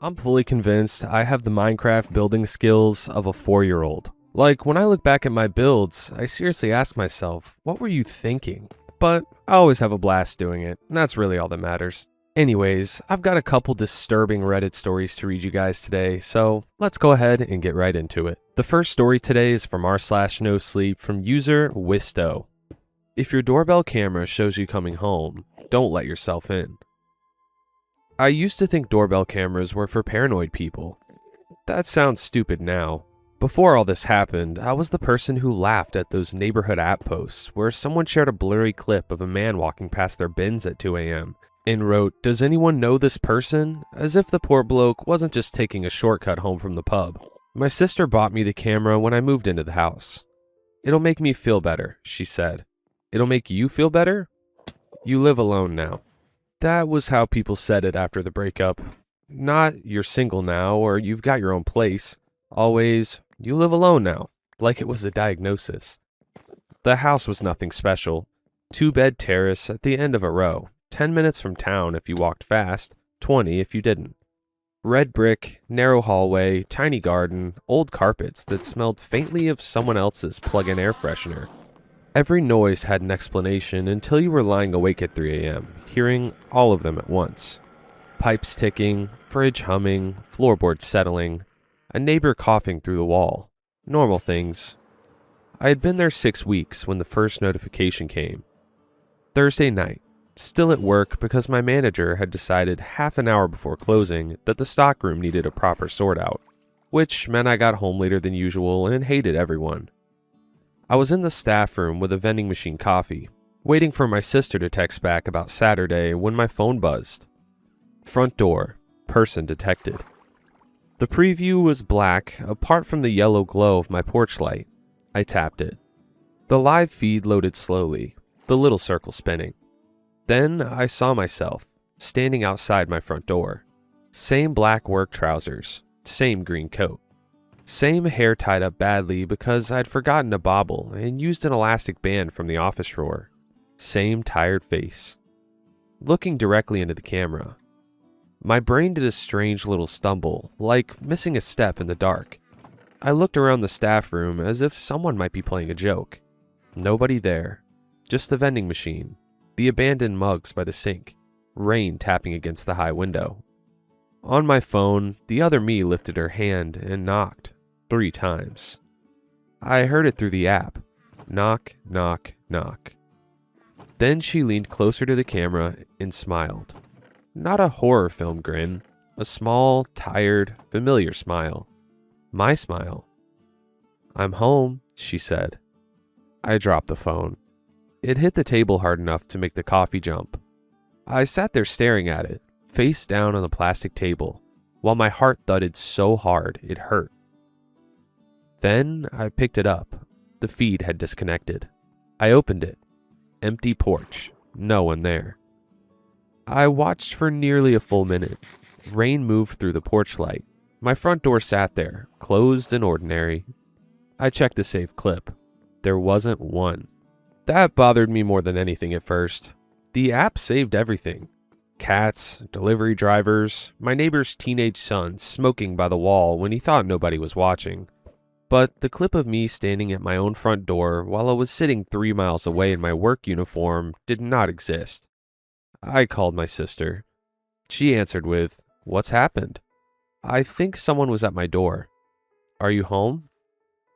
I'm fully convinced I have the Minecraft building skills of a 4-year-old. Like, when I look back at my builds, I seriously ask myself, what were you thinking? But I always have a blast doing it, and that's really all that matters. Anyways, I've got a couple disturbing Reddit stories to read you guys today, so let's go ahead and get right into it. The first story today is from r/nosleep from user Wisto. If your doorbell camera shows you coming home, don't let yourself in. I used to think doorbell cameras were for paranoid people. That sounds stupid now. Before all this happened, I was the person who laughed at those neighborhood app posts where someone shared a blurry clip of a man walking past their bins at 2 a.m. and wrote, "Does anyone know this person?" as if the poor bloke wasn't just taking a shortcut home from the pub. My sister bought me the camera when I moved into the house. "It'll make me feel better," she said. "It'll make you feel better? You live alone now." That was how people said it after the breakup. Not "you're single now" or "you've got your own place." Always, "you live alone now," like it was a diagnosis. The house was nothing special. 2-bed terrace at the end of a row, 10 minutes from town if you walked fast, 20 if you didn't. Red brick, narrow hallway, tiny garden, old carpets that smelled faintly of someone else's plug-in air freshener. Every noise had an explanation until you were lying awake at 3 a.m., hearing all of them at once. Pipes ticking, fridge humming, floorboards settling, a neighbor coughing through the wall. Normal things. I had been there 6 weeks when the first notification came. Thursday night, still at work because my manager had decided half an hour before closing that the stockroom needed a proper sort out, which meant I got home later than usual and hated everyone. I was in the staff room with a vending machine coffee, waiting for my sister to text back about Saturday when my phone buzzed. Front door, person detected. The preview was black, apart from the yellow glow of my porch light. I tapped it. The live feed loaded slowly, the little circle spinning. Then I saw myself, standing outside my front door. Same black work trousers, same green coat. Same hair tied up badly because I'd forgotten a bobble and used an elastic band from the office drawer. Same tired face. Looking directly into the camera. My brain did a strange little stumble, like missing a step in the dark. I looked around the staff room as if someone might be playing a joke. Nobody there. Just the vending machine, the abandoned mugs by the sink, rain tapping against the high window. On my phone, the other me lifted her hand and knocked 3 times. I heard it through the app. Knock, knock, knock. Then she leaned closer to the camera and smiled. Not a horror film grin, a small, tired, familiar smile. My smile. "I'm home," she said. I dropped the phone. It hit the table hard enough to make the coffee jump. I sat there staring at it, face down on the plastic table, while my heart thudded so hard it hurt. Then I picked it up. The feed had disconnected. I opened it. Empty porch. No one there. I watched for nearly a full minute. Rain moved through the porch light. My front door sat there, closed and ordinary. I checked the saved clip. There wasn't one. That bothered me more than anything at first. The app saved everything. Cats, delivery drivers, my neighbor's teenage son smoking by the wall when he thought nobody was watching. But the clip of me standing at my own front door while I was sitting 3 miles away in my work uniform did not exist. I called my sister. She answered with, "What's happened?" "I think someone was at my door." "Are you home?"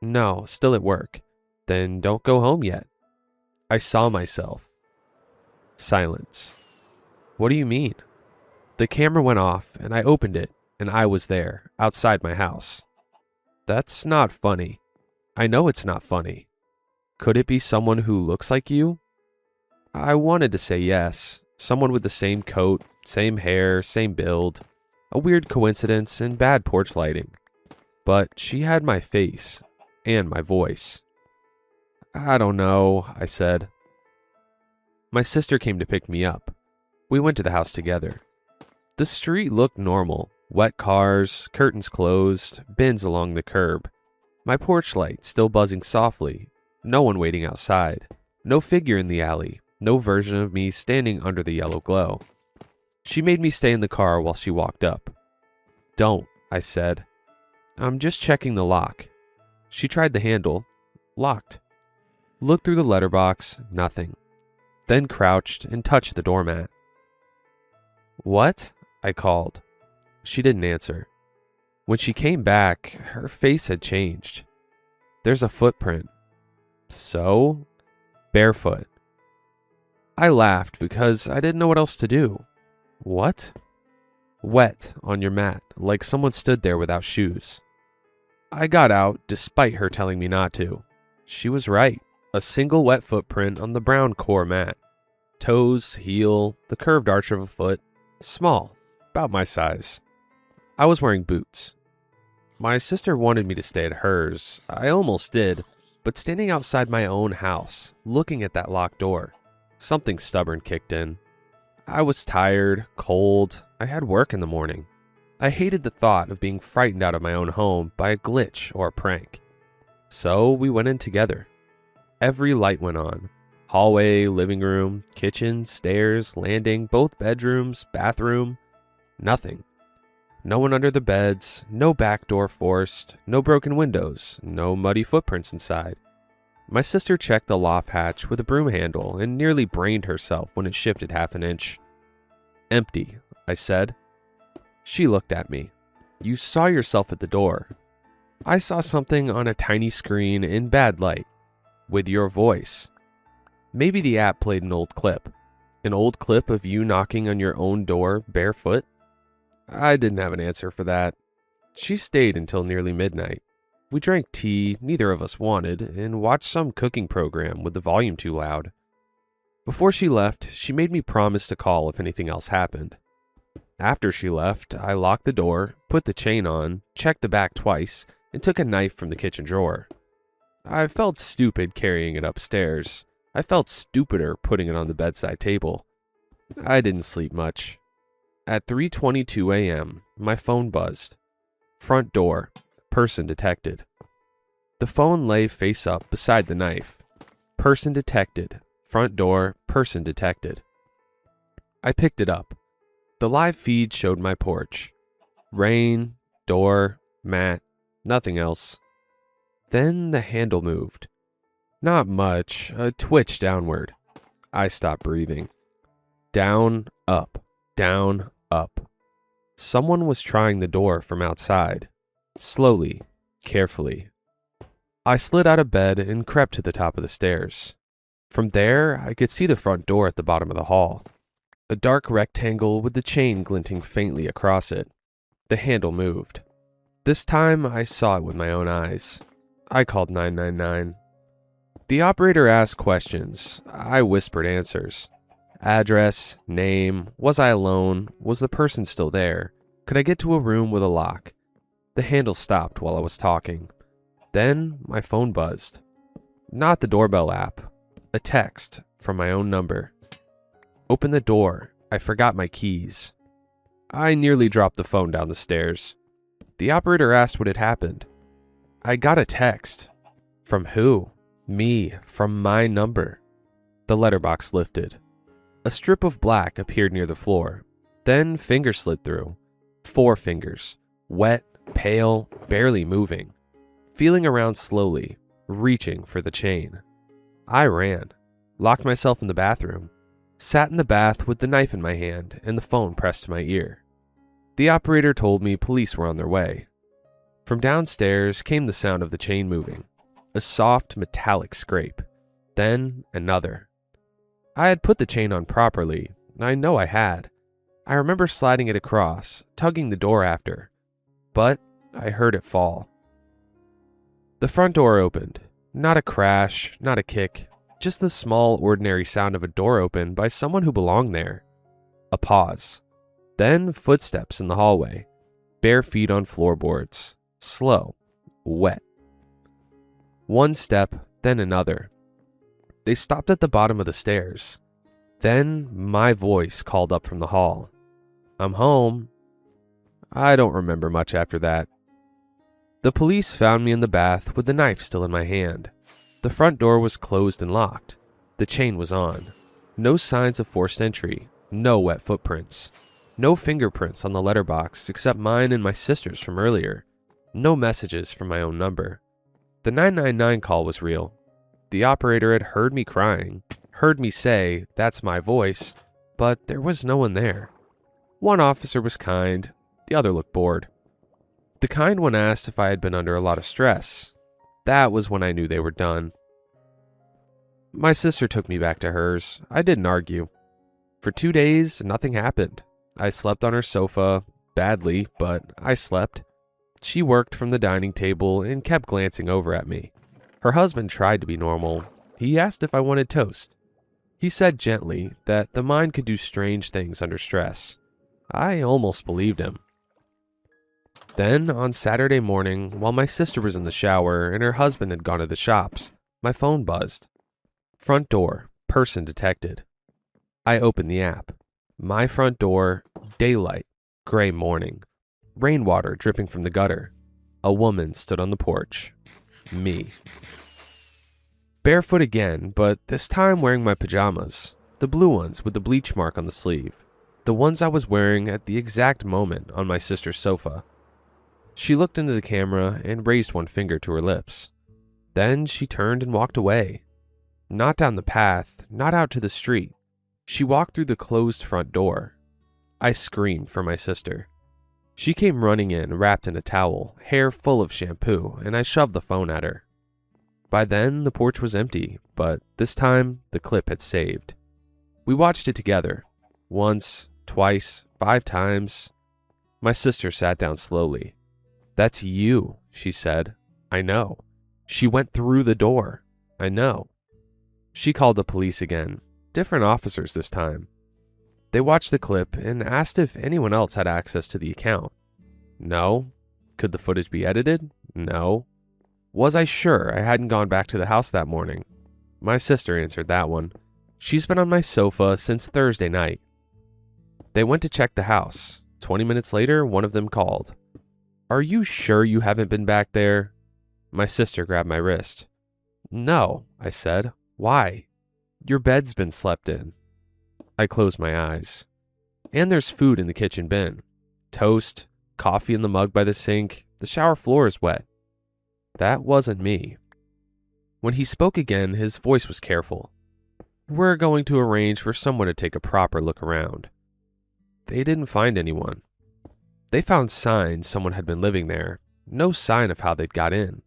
"No, still at work." "Then don't go home yet." I saw myself. Silence. "What do you mean?" The camera went off and I opened it and I was there, outside my house. That's not funny. I know it's not funny. Could it be someone who looks like you? I wanted to say yes. Someone with the same coat, same hair, same build. A weird coincidence and bad porch lighting. But she had my face and my voice. "I don't know," I said. My sister came to pick me up. We went to the house together. The street looked normal. Wet cars, curtains closed, bins along the curb. My porch light still buzzing softly. No one waiting outside. No figure in the alley. No version of me standing under the yellow glow. She made me stay in the car while she walked up. Don't, I said. I'm just checking the lock. She tried the handle. Locked. Looked through the letterbox. Nothing. Then crouched and touched the doormat. What? I called. She didn't answer. When she came back, her face had changed. There's a footprint. So? Barefoot. I laughed because I didn't know what else to do. What? Wet on your mat, like someone stood there without shoes. I got out despite her telling me not to. She was right. A single wet footprint on the brown core mat. Toes, heel, the curved arch of a foot. Small, about my size. I was wearing boots. My sister wanted me to stay at hers. I almost did, but standing outside my own house, looking at that locked door, something stubborn kicked in. I was tired, cold. I had work in the morning. I hated the thought of being frightened out of my own home by a glitch or a prank. So we went in together. Every light went on. Hallway, living room, kitchen, stairs, landing, both bedrooms, bathroom. Nothing. No one under the beds, no back door forced, no broken windows, no muddy footprints inside. My sister checked the loft hatch with a broom handle and nearly brained herself when it shifted half an inch. Empty, I said. She looked at me. You saw yourself at the door. I saw something on a tiny screen in bad light. With your voice. Maybe the app played an old clip. An old clip of you knocking on your own door barefoot? I didn't have an answer for that. She stayed until nearly midnight. We drank tea neither of us wanted and watched some cooking program with the volume too loud. Before she left, she made me promise to call if anything else happened. After she left, I locked the door, put the chain on, checked the back twice, and took a knife from the kitchen drawer. I felt stupid carrying it upstairs. I felt stupider putting it on the bedside table. I didn't sleep much. At 3:22 a.m., my phone buzzed. Front door. Person detected. The phone lay face up beside the knife. Person detected. Front door. Person detected. I picked it up. The live feed showed my porch. Rain, door, mat, nothing else. Then the handle moved. Not much, a twitch downward. I stopped breathing. Down, up, down, up. Someone was trying the door from outside. Slowly, carefully. I slid out of bed and crept to the top of the stairs. From there, I could see the front door at the bottom of the hall. A dark rectangle with the chain glinting faintly across it. The handle moved. This time, I saw it with my own eyes. I called 999. The operator asked questions. I whispered answers. Address, name, was I alone, was the person still there, could I get to a room with a lock? The handle stopped while I was talking. Then my phone buzzed. Not the doorbell app. A text from my own number. Open the door. I forgot my keys. I nearly dropped the phone down the stairs. The operator asked what had happened. I got a text. From who? Me, from my number. The letterbox lifted. A strip of black appeared near the floor. Then fingers slid through. 4 fingers. Wet, pale, barely moving. Feeling around slowly, reaching for the chain. I ran. Locked myself in the bathroom. Sat in the bath with the knife in my hand and the phone pressed to my ear. The operator told me police were on their way. From downstairs came the sound of the chain moving. A soft metallic scrape. Then another. I had put the chain on properly. I know I had. I remember sliding it across, tugging the door after. But I heard it fall. The front door opened. Not a crash, not a kick. Just the small, ordinary sound of a door open by someone who belonged there. A pause. Then footsteps in the hallway. Bare feet on floorboards. Slow. Wet. One step, then another. They stopped at the bottom of the stairs. Then my voice called up from the hall. I'm home. I don't remember much after that. The police found me in the bath with the knife still in my hand. The front door was closed and locked. The chain was on. No signs of forced entry. No wet footprints. No fingerprints on the letterbox except mine and my sister's from earlier. No messages from my own number. The 999 call was real. The operator had heard me crying, heard me say, "That's my voice," but there was no one there. One officer was kind, the other looked bored. The kind one asked if I had been under a lot of stress. That was when I knew they were done. My sister took me back to hers. I didn't argue. For 2 days, nothing happened. I slept on her sofa, badly, but I slept. She worked from the dining table and kept glancing over at me. Her husband tried to be normal. He asked if I wanted toast. He said gently that the mind could do strange things under stress. I almost believed him. Then, on Saturday morning, while my sister was in the shower and her husband had gone to the shops, my phone buzzed. Front door, person detected. I opened the app. My front door, daylight, gray morning, rainwater dripping from the gutter. A woman stood on the porch. Me. Barefoot again, but this time wearing my pajamas, the blue ones with the bleach mark on the sleeve, the ones I was wearing at the exact moment on my sister's sofa. She looked into the camera and raised one finger to her lips. Then she turned and walked away. Not down the path, not out to the street. She walked through the closed front door. I screamed for my sister. She came running in, wrapped in a towel, hair full of shampoo, and I shoved the phone at her. By then, the porch was empty, but this time, the clip had saved. We watched it together. Once, twice, 5 times. My sister sat down slowly. "That's you," she said. "I know." "She went through the door." "I know." She called the police again. Different officers this time. They watched the clip and asked if anyone else had access to the account. No. Could the footage be edited? No. Was I sure I hadn't gone back to the house that morning? My sister answered that one. She's been on my sofa since Thursday night. They went to check the house. 20 minutes later, one of them called. "Are you sure you haven't been back there?" My sister grabbed my wrist. "No," I said. "Why?" "Your bed's been slept in." I closed my eyes. "And there's food in the kitchen bin. Toast, coffee in the mug by the sink. The shower floor is wet." That wasn't me. When he spoke again, his voice was careful. "We're going to arrange for someone to take a proper look around." They didn't find anyone. They found signs someone had been living there. No sign of how they'd got in.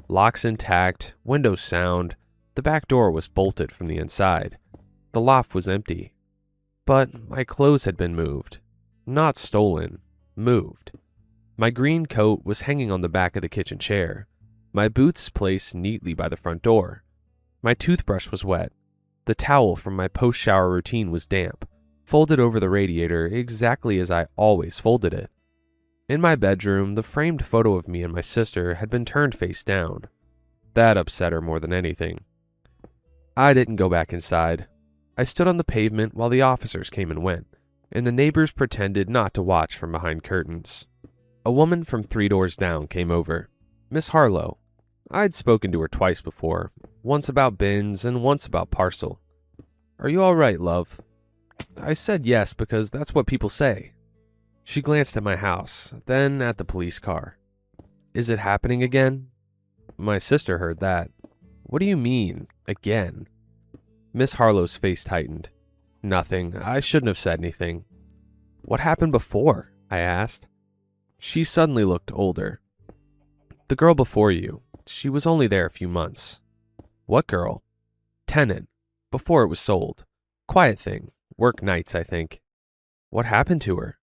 Locks intact, windows sound. The back door was bolted from the inside. The loft was empty. But my clothes had been moved. Not stolen. Moved. My green coat was hanging on the back of the kitchen chair. My boots placed neatly by the front door. My toothbrush was wet. The towel from my post-shower routine was damp, folded over the radiator exactly as I always folded it. In my bedroom, the framed photo of me and my sister had been turned face down. That upset her more than anything. I didn't go back inside. I stood on the pavement while the officers came and went, and the neighbors pretended not to watch from behind curtains. A woman from 3 doors down came over. Miss Harlow. I'd spoken to her twice before, once about bins and once about parcel. "Are you all right, love?" I said yes because that's what people say. She glanced at my house, then at the police car. "Is it happening again?" My sister heard that. "What do you mean, again?" Miss Harlow's face tightened. "Nothing. I shouldn't have said anything." "What happened before?" I asked. She suddenly looked older. "The girl before you. She was only there a few months." "What girl?" "Tenant. Before it was sold. Quiet thing. Work nights, I think." "What happened to her?"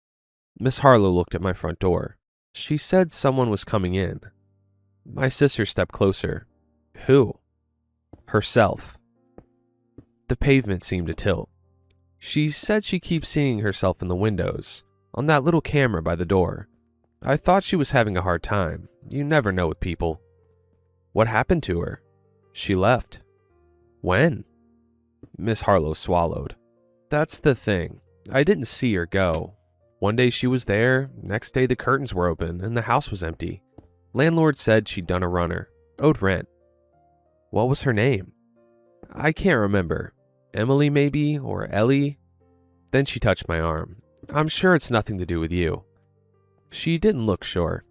Miss Harlow looked at my front door. She said someone was coming in. My sister stepped closer. "Who?" "Herself." The pavement seemed to tilt. "She said she keeps seeing herself in the windows, on that little camera by the door. I thought she was having a hard time. You never know with people." "What happened to her?" "She left." "When?" Miss Harlow swallowed. "That's the thing. I didn't see her go. One day she was there, next day the curtains were open and the house was empty. Landlord said she'd done a runner, owed rent." "What was her name?" "I can't remember. Emily maybe, or Ellie." Then she touched my arm. I'm sure it's nothing to do with you." She didn't look sure.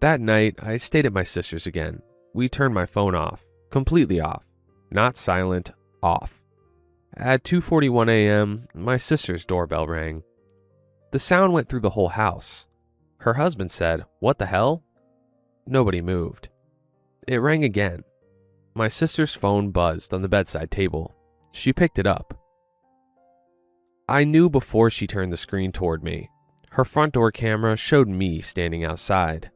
That night, I stayed at my sister's again. We turned my phone off, completely off. Not silent, off. At 2:41 a.m., my sister's doorbell rang. The sound went through the whole house. Her husband said, "What the hell?" Nobody moved. It rang again. My sister's phone buzzed on the bedside table. She picked it up. I knew before she turned the screen toward me. Her front door camera showed me standing outside,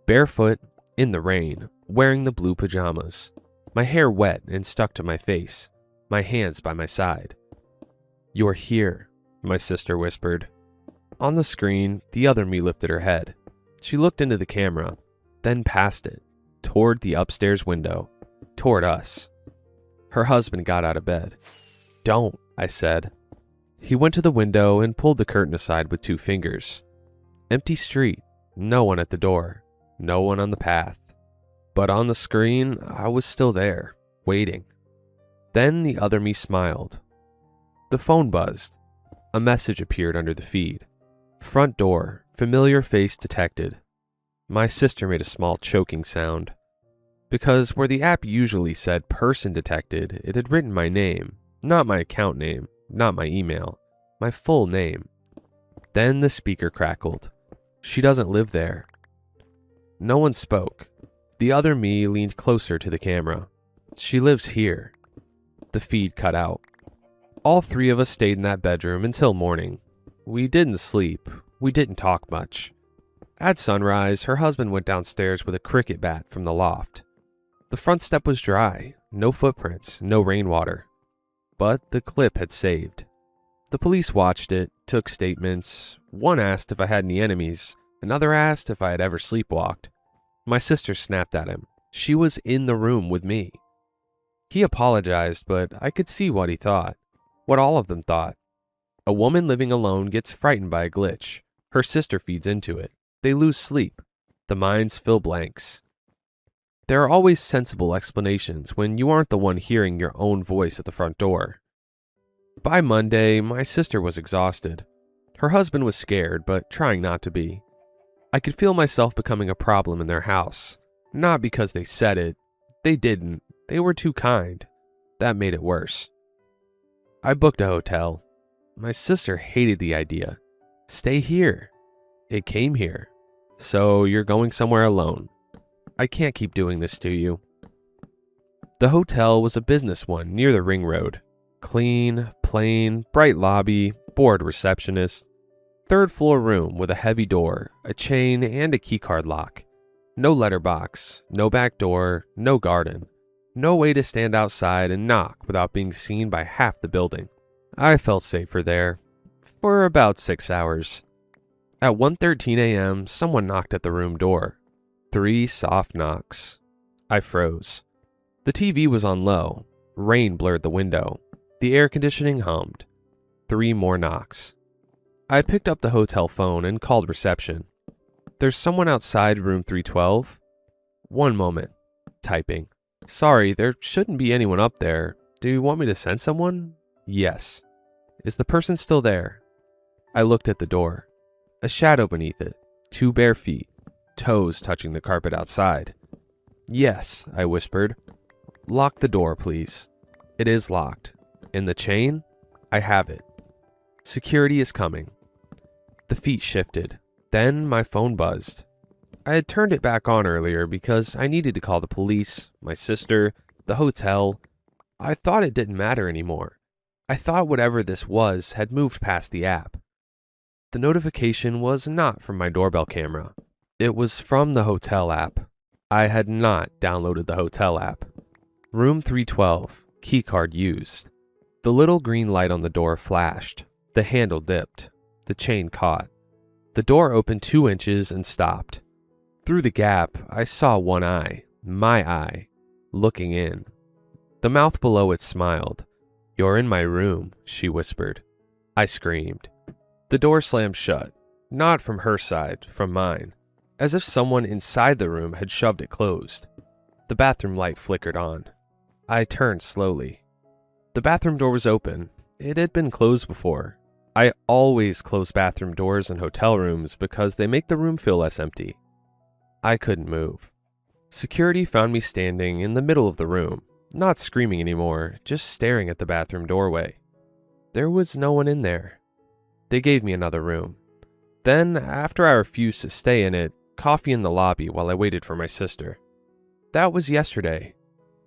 barefoot, in the rain, wearing the blue pajamas, my hair wet and stuck to my face, my hands by my side. "You're here," my sister whispered. On the screen, the other me lifted her head. She looked into the camera, then past it, toward the upstairs window, toward us. Her husband got out of bed. "Don't," I said. He went to the window and pulled the curtain aside with 2 fingers. Empty street, no one at the door, no one on the path. But on the screen, I was still there, waiting. Then the other me smiled. The phone buzzed. A message appeared under the feed. "Front door, familiar face detected." My sister made a small choking sound. Because where the app usually said person detected, it had written my name, not my account name, not my email, my full name. Then the speaker crackled. "She doesn't live there." No one spoke. The other me leaned closer to the camera. "She lives here." The feed cut out. All 3 of us stayed in that bedroom until morning. We didn't sleep. We didn't talk much. At sunrise, her husband went downstairs with a cricket bat from the loft. The front step was dry, no footprints, no rainwater. But the clip had saved. The police watched it, took statements. One asked if I had any enemies. Another asked if I had ever sleepwalked. My sister snapped at him. She was in the room with me. He apologized, but I could see what he thought. What all of them thought. A woman living alone gets frightened by a glitch. Her sister feeds into it. They lose sleep. The minds fill blanks. There are always sensible explanations when you aren't the one hearing your own voice at the front door. By Monday, my sister was exhausted. Her husband was scared, but trying not to be. I could feel myself becoming a problem in their house. Not because they said it. They didn't. They were too kind. That made it worse. I booked a hotel. My sister hated the idea. "Stay here." It came here. "So you're going somewhere alone. I can't keep doing this to you." The hotel was a business one near the ring road. Clean, plain, bright lobby, bored receptionist. 3rd floor room with a heavy door, a chain, and a keycard lock. No letterbox, no back door, no garden. No way to stand outside and knock without being seen by half the building. I felt safer there. For about 6 hours. At 1:13 a.m., someone knocked at the room door. 3 soft knocks. I froze. The TV was on low. Rain blurred the window. The air conditioning hummed. 3 more knocks. I picked up the hotel phone and called reception. "There's someone outside room 312. "One moment." Typing. "Sorry, there shouldn't be anyone up there. Do you want me to send someone?" "Yes." "Is the person still there?" I looked at the door. A shadow beneath it. 2 bare feet. Toes touching the carpet outside. "Yes," I whispered. "Lock the door, please." "It is locked." "And the chain?" "I have it." "Security is coming." The feet shifted. Then my phone buzzed. I had turned it back on earlier because I needed to call the police, my sister, the hotel. I thought it didn't matter anymore. I thought whatever this was had moved past the app. The notification was not from my doorbell camera. It was from the hotel app. I had not downloaded the hotel app. Room 312, keycard used. The little green light on the door flashed. The handle dipped. The chain caught. The door opened 2 inches and stopped. Through the gap, I saw one eye, my eye, looking in. The mouth below it smiled. "You're in my room," she whispered. I screamed. The door slammed shut, not from her side, from mine, as if someone inside the room had shoved it closed. The bathroom light flickered on. I turned slowly. The bathroom door was open. It had been closed before. I always close bathroom doors in hotel rooms because they make the room feel less empty. I couldn't move. Security found me standing in the middle of the room, not screaming anymore, just staring at the bathroom doorway. There was no one in there. They gave me another room. Then, after I refused to stay in it, coffee in the lobby while I waited for my sister. That was yesterday.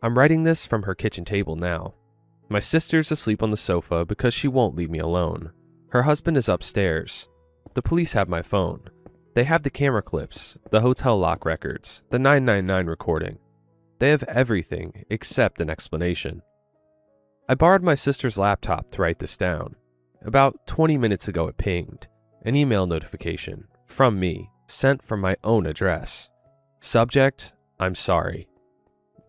I'm writing this from her kitchen table now. My sister's asleep on the sofa because she won't leave me alone. Her husband is upstairs. The police have my phone. They have the camera clips, the hotel lock records, the 999 recording. They have everything except an explanation. I borrowed my sister's laptop to write this down. About 20 minutes ago it pinged. An email notification, from me, sent from my own address. Subject, I'm sorry.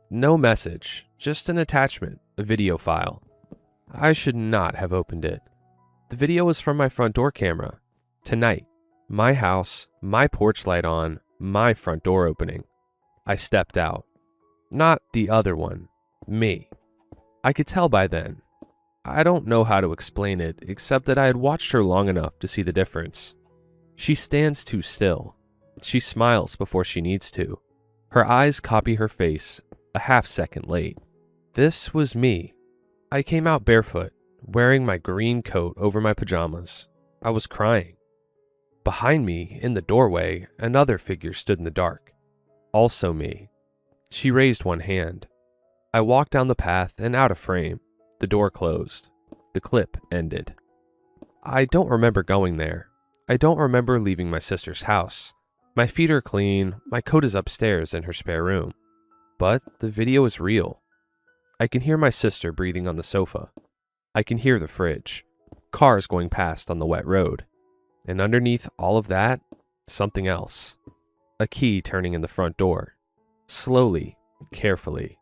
No message, just an attachment, a video file. I should not have opened it. The video was from my front door camera. Tonight. My house, my porch light on, my front door opening. I stepped out. Not the other one. Me. I could tell by then. I don't know how to explain it, except that I had watched her long enough to see the difference. She stands too still. She smiles before she needs to. Her eyes copy her face, a half second late. This was me. I came out barefoot, wearing my green coat over my pajamas. I was crying. Behind me, in the doorway, another figure stood in the dark. Also me. She raised one hand. I walked down the path and out of frame. The door closed. The clip ended. I don't remember going there. I don't remember leaving my sister's house. My feet are clean, my coat is upstairs in her spare room. But the video is real. I can hear my sister breathing on the sofa. I can hear the fridge. Cars going past on the wet road. And underneath all of that, something else. A key turning in the front door. Slowly, carefully.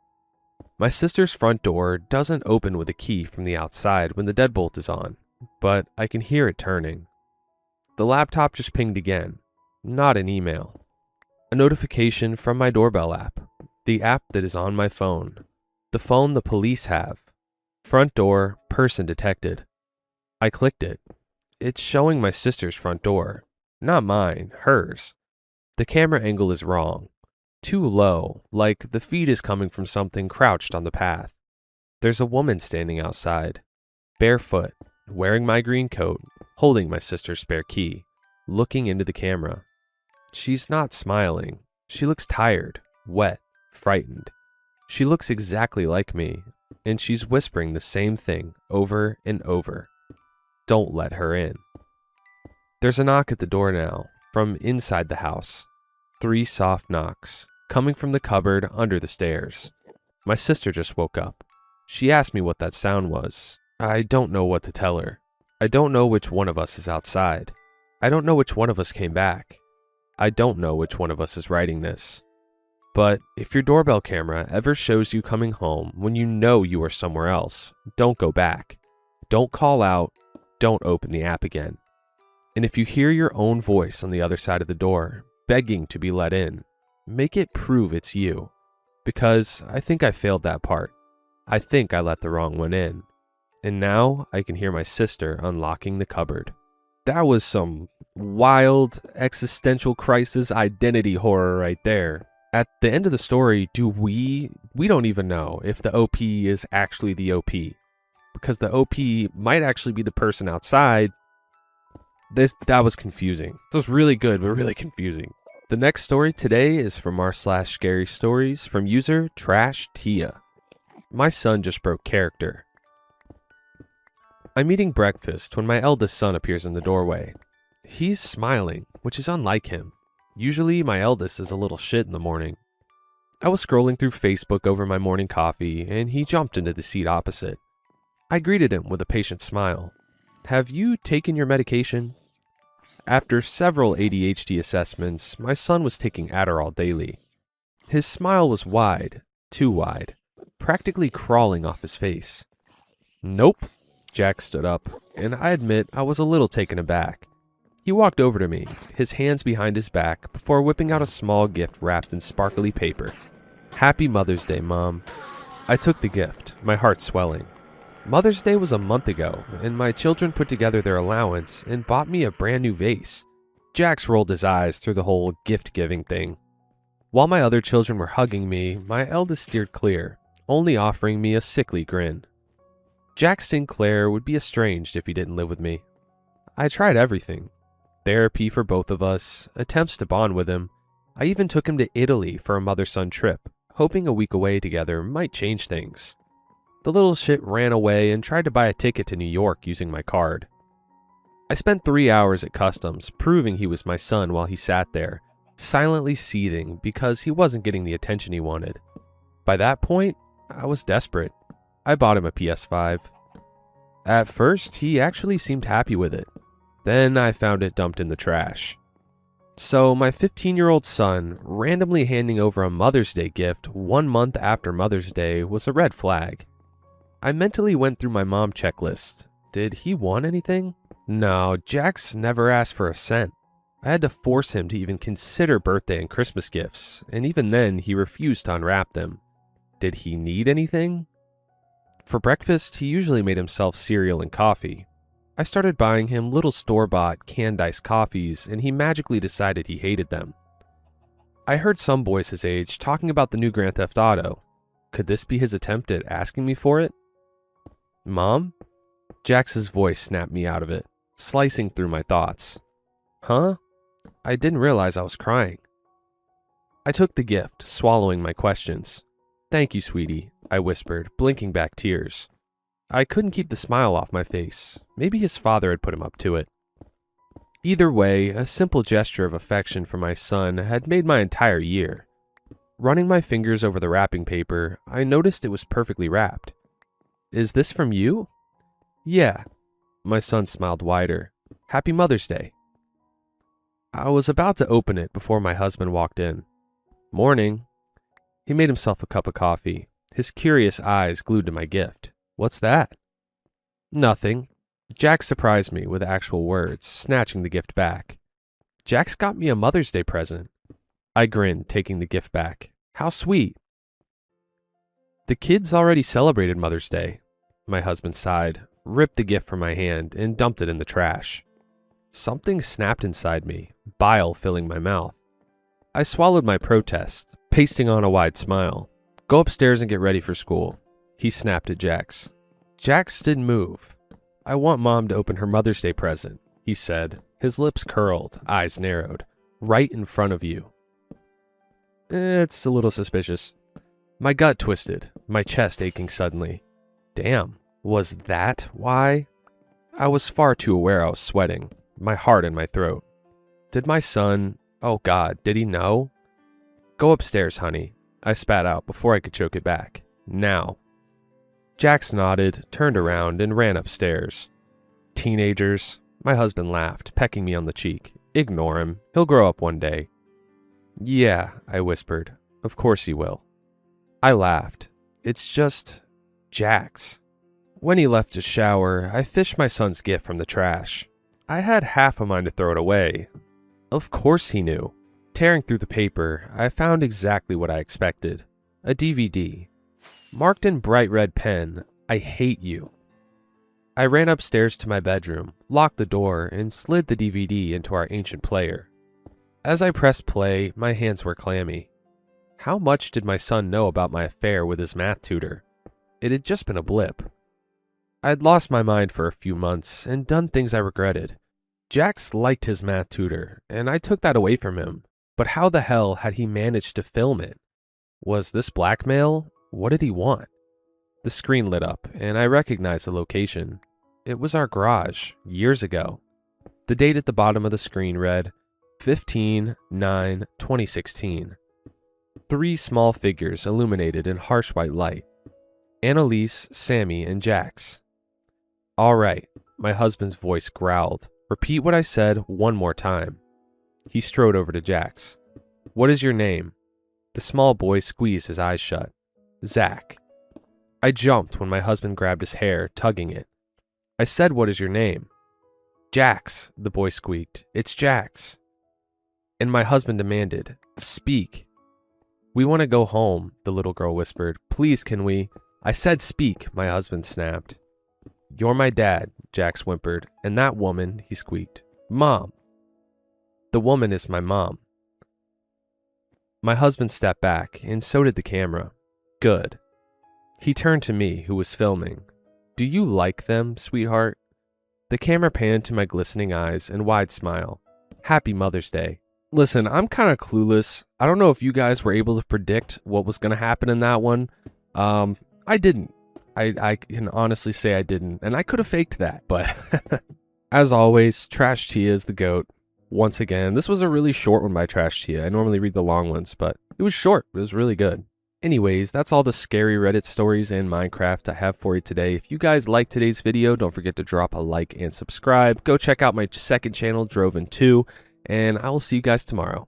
My sister's front door doesn't open with a key from the outside when the deadbolt is on, but I can hear it turning. The laptop just pinged again. Not an email. A notification from my doorbell app. The app that is on my phone. The phone the police have. Front door, person detected. I clicked it. It's showing my sister's front door. Not mine, hers. The camera angle is wrong. Too low, like the feed is coming from something crouched on the path. There's a woman standing outside. Barefoot, wearing my green coat, holding my sister's spare key, looking into the camera. She's not smiling. She looks tired, wet, frightened. She looks exactly like me, and she's whispering the same thing over and over. Don't let her in. There's a knock at the door now, from inside the house. 3 soft knocks, coming from the cupboard under the stairs. My sister just woke up. She asked me what that sound was. I don't know what to tell her. I don't know which one of us is outside. I don't know which one of us came back. I don't know which one of us is writing this. But if your doorbell camera ever shows you coming home when you know you are somewhere else, don't go back. Don't call out. Don't open the app again. And if you hear your own voice on the other side of the door, begging to be let in, make it prove it's you. Because I think I failed that part. I think I let the wrong one in. And now I can hear my sister unlocking the cupboard. That was some wild existential crisis identity horror right there. At the end of the story, we don't even know if the OP is actually the OP. Because the OP might actually be the person outside. That was confusing. It was really good, but really confusing. The next story today is from r/scary stories from user Trash Tia. My son just broke character. I'm eating breakfast when my eldest son appears in the doorway. He's smiling, which is unlike him. Usually my eldest is a little shit in the morning. I was scrolling through Facebook over my morning coffee, and he jumped into the seat opposite. I greeted him with a patient smile. Have you taken your medication? After several ADHD assessments, my son was taking Adderall daily. His smile was wide, too wide, practically crawling off his face. Nope. Jack stood up, and I admit I was a little taken aback. He walked over to me, his hands behind his back, before whipping out a small gift wrapped in sparkly paper. Happy Mother's Day, Mom. I took the gift, my heart swelling. Mother's Day was a month ago, and my children put together their allowance and bought me a brand new vase. Jax rolled his eyes through the whole gift-giving thing. While my other children were hugging me, my eldest steered clear, only offering me a sickly grin. Jack Sinclair would be estranged if he didn't live with me. I tried everything. Therapy for both of us, attempts to bond with him. I even took him to Italy for a mother-son trip, hoping a week away together might change things. The little shit ran away and tried to buy a ticket to New York using my card. I spent 3 hours at customs proving he was my son while he sat there, silently seething because he wasn't getting the attention he wanted. By that point, I was desperate. I bought him a PS5. At first, he actually seemed happy with it. Then I found it dumped in the trash. So my 15-year-old son randomly handing over a Mother's Day gift 1 month after Mother's Day was a red flag. I mentally went through my mom checklist. Did he want anything? No, Jax never asked for a cent. I had to force him to even consider birthday and Christmas gifts, and even then he refused to unwrap them. Did he need anything? For breakfast, he usually made himself cereal and coffee. I started buying him little store-bought canned iced coffees, and he magically decided he hated them. I heard some boys his age talking about the new Grand Theft Auto. Could this be his attempt at asking me for it? Mom? Jax's voice snapped me out of it, slicing through my thoughts. Huh? I didn't realize I was crying. I took the gift, swallowing my questions. Thank you, sweetie, I whispered, blinking back tears. I couldn't keep the smile off my face. Maybe his father had put him up to it. Either way, a simple gesture of affection for my son had made my entire year. Running my fingers over the wrapping paper, I noticed it was perfectly wrapped. Is this from you? Yeah. My son smiled wider. Happy Mother's Day. I was about to open it before my husband walked in. Morning. He made himself a cup of coffee, his curious eyes glued to my gift. What's that? Nothing. Jax surprised me with actual words, snatching the gift back. Jax got me a Mother's Day present. I grinned, taking the gift back. How sweet. The kids already celebrated Mother's Day. My husband sighed, ripped the gift from my hand, and dumped it in the trash. Something snapped inside me, bile filling my mouth. I swallowed my protest, pasting on a wide smile. Go upstairs and get ready for school. He snapped at Jax. Jax didn't move. I want Mom to open her Mother's Day present, he said, his lips curled, eyes narrowed. Right in front of you. It's a little suspicious. My gut twisted, my chest aching suddenly. Damn, was that why? I was far too aware I was sweating, my heart in my throat. Did my son, oh God, did he know? Go upstairs, honey, I spat out before I could choke it back. Now. Jax nodded, turned around, and ran upstairs. Teenagers, my husband laughed, pecking me on the cheek. Ignore him, he'll grow up one day. Yeah, I whispered. Of course he will. I laughed. It's just Jax. When he left to shower, I fished my son's gift from the trash. I had half a mind to throw it away. Of course he knew. Tearing through the paper, I found exactly what I expected. A DVD. Marked in bright red pen, I hate you. I ran upstairs to my bedroom, locked the door, and slid the DVD into our ancient player. As I pressed play, my hands were clammy. How much did my son know about my affair with his math tutor? It had just been a blip. I'd lost my mind for a few months and done things I regretted. Jax liked his math tutor, and I took that away from him. But how the hell had he managed to film it? Was this blackmail? What did he want? The screen lit up, and I recognized the location. It was our garage, years ago. The date at the bottom of the screen read 15/9/2016. 3 small figures illuminated in harsh white light. Annalise, Sammy, and Jax. All right, my husband's voice growled. Repeat what I said one more time. He strode over to Jax. What is your name? The small boy squeezed his eyes shut. Zach. I jumped when my husband grabbed his hair, tugging it. I said, what is your name? Jax, the boy squeaked. It's Jax. And my husband demanded, speak. We want to go home, the little girl whispered. Please, can we? I said speak, my husband snapped. "You're my dad," Jax whimpered, "and that woman," he squeaked. "Mom." "The woman is my mom." My husband stepped back, and so did the camera. "Good." He turned to me, who was filming. "Do you like them, sweetheart?" The camera panned to my glistening eyes and wide smile. "Happy Mother's Day." Listen, I'm kind of clueless. I don't know if you guys were able to predict what was going to happen in that one. I didn't. I can honestly say I didn't, and I could have faked that, but as always, Trash Tia is the GOAT. Once again, this was a really short one by Trash Tia. I normally read the long ones, but it was short. It was really good. Anyways, that's all the scary Reddit stories in Minecraft I have for you today. If you guys liked today's video, don't forget to drop a like and subscribe. Go check out my second channel, Droven2, and I will see you guys tomorrow.